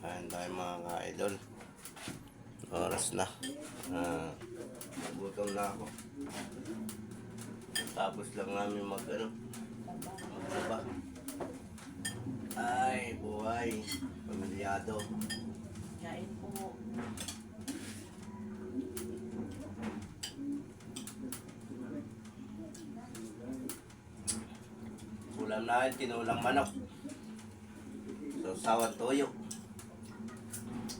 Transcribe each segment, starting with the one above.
Kain tayo mga ka-idol. Oras na. Nagutom na ako. Tapos lang namin maglaba. Ay, buhay. Pamilyado. Kain po. Ulam namin, tinulang manok. Sausawan toyo.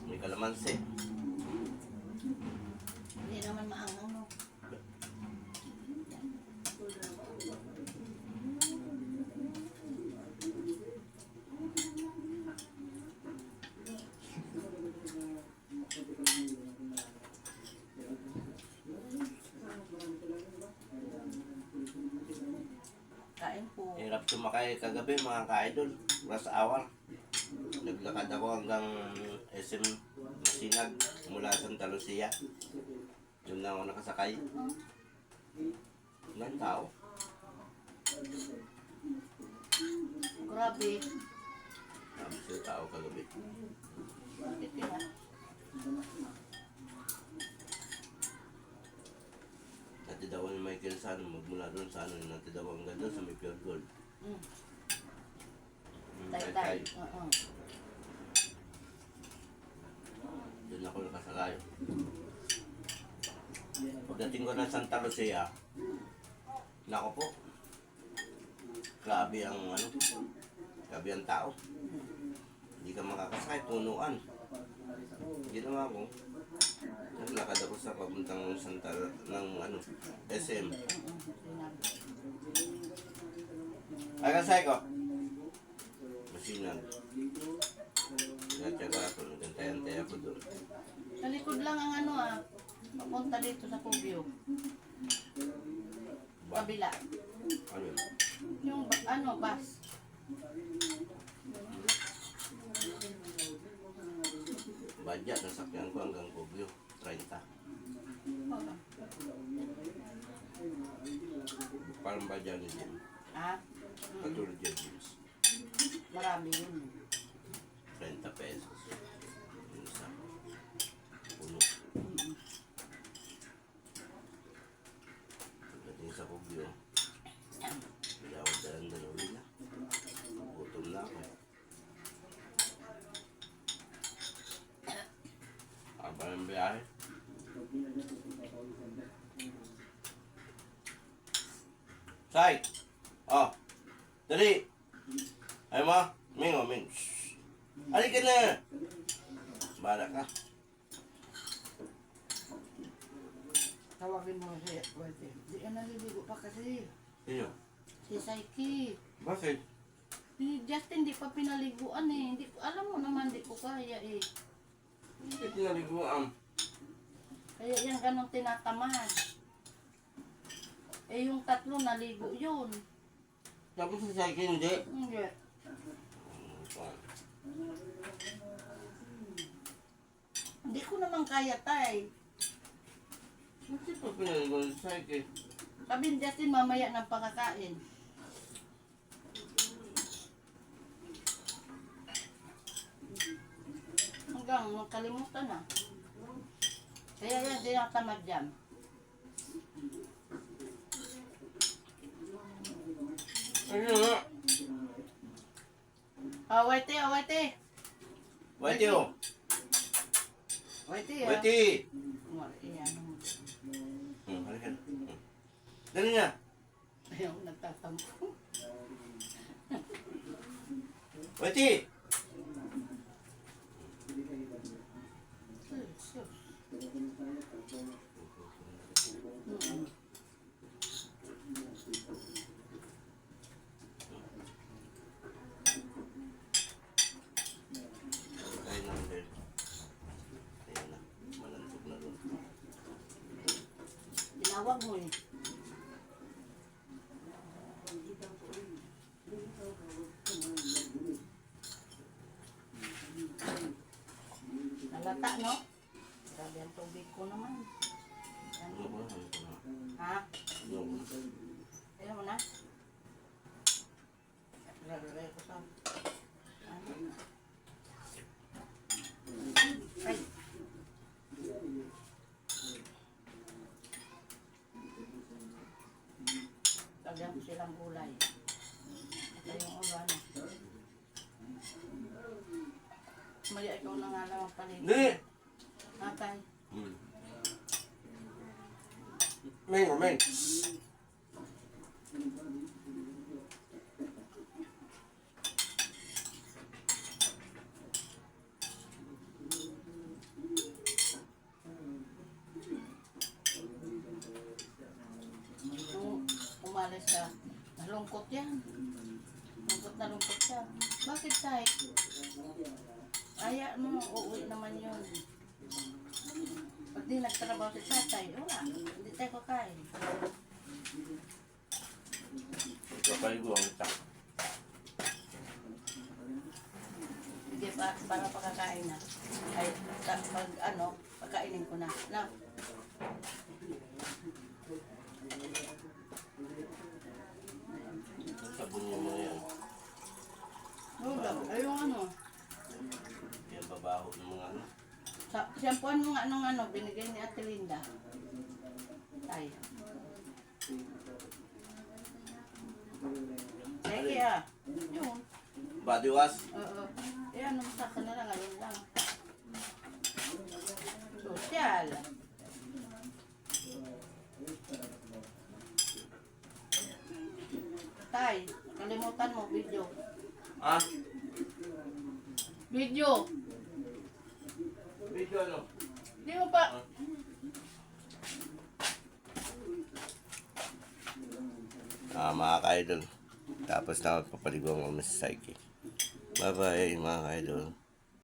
May kalamansi. Hindi naman maangang, no? Kain po. Hirap sumakay kagabi mga ka-idol. Rush hour. Naglakad ako hanggang SM Masinag mula Santa Lucia. Doon na ako nakasakay. Ilan tao? Grabe. Sabi siya tao kagabi. Bakit kaya? Natid ako ni Michael sa magmula doon sa natid ako hanggang doon sa may Pure Gold. Tay-tay. Oo. Doon ako nakasakay. Pagdating ko ng Santa Lucia, nako po, grabe ang grabe ang tao. Hindi ka makakasakay, punuan. Ginawa ko, naglakad ako sa papuntang Santa ng SM. Ay, kasay ko. Masinag. Nagtyaga ako, nagantay-antay ako doon. Sa likod lang ang papunta dito sa Cubio. Kabila. Ano yun? Yung bus. Badya, nasakyan ko hanggang Cubio, 30. Oo. Parang badya ni Jim. Ah? Katulad yung Jims. Marami yun. 30 pesos. Yung isa. Puno. Pagdating sa Cubio, hindi ako dalang-dalawin na. Gutom na ako. Haba ng biyahe. Say! Oh! Dali! Ay mo! Ming! Shhh! Halika na! Bala ka. Tawagin mo si Wete. Di ka naliligo pa kasi. Sino? Si Saiki. Bakit? Si Justin di pa pinaliguan eh. Hindi, alam mo naman di ko kaya eh. Bakit naliguan? Kaya yan ganong tinatamad. Eh yung tatlo naligo yun. Tapos sa akin hindi. Hindi. Hindi ko naman kaya tay. Bakit pa pinaliguan sa akin? Sabi ni Justin mamaya ng pakakain. Hanggang makalimutan na. Kaya yan tinatamad dyan. Ano nga? Waite, waite. Wait you! Waite, Wait eh! Iyan. Halika na. Dali na! Ayaw nagtatampo. Wait eh! Kain na din. Ayan na. Malantog na doon. Tinawag mo eh. Nalata, no? Grabe ang tubig ko naman. Ano ba? Ano ba? Ha? Ano ba? Ayaw mo na? Lalagay ko sa... Ano? ilang gulay. Ito yung ulo, ano. Mali, ikaw na nga lang magpaligid. Hindi! Atay. Meng, meng. Nung umalis ka, nalungkot yan. Lungkot na lungkot siya. Bakit tayo? Aya mo, uuwi naman yun. Pag di nagtrabaho si tatay, wala. Hindi tayo kakain. Papaligo ang ita. Hindi pa, para pagkakain na. Ay, pag ano, pagkainin ko na. Na. Sabon niya mo yan. Wala, ay yung ano. Yan babaho ng mga ano. Siyampuan mo nga nung ano, binigay ni Ate Linda. Tay. Sige ah. Yun. Body wash. Oo. Eh ano sa kanila ngayon lang. Sosyal. Tay, kalimutan mo video. Ah? Video. Video ano? Di mo pa. Mga ka-idol. Tapos na magpapaligo ang Miss Psyche. Bye-bye mga ka-idol.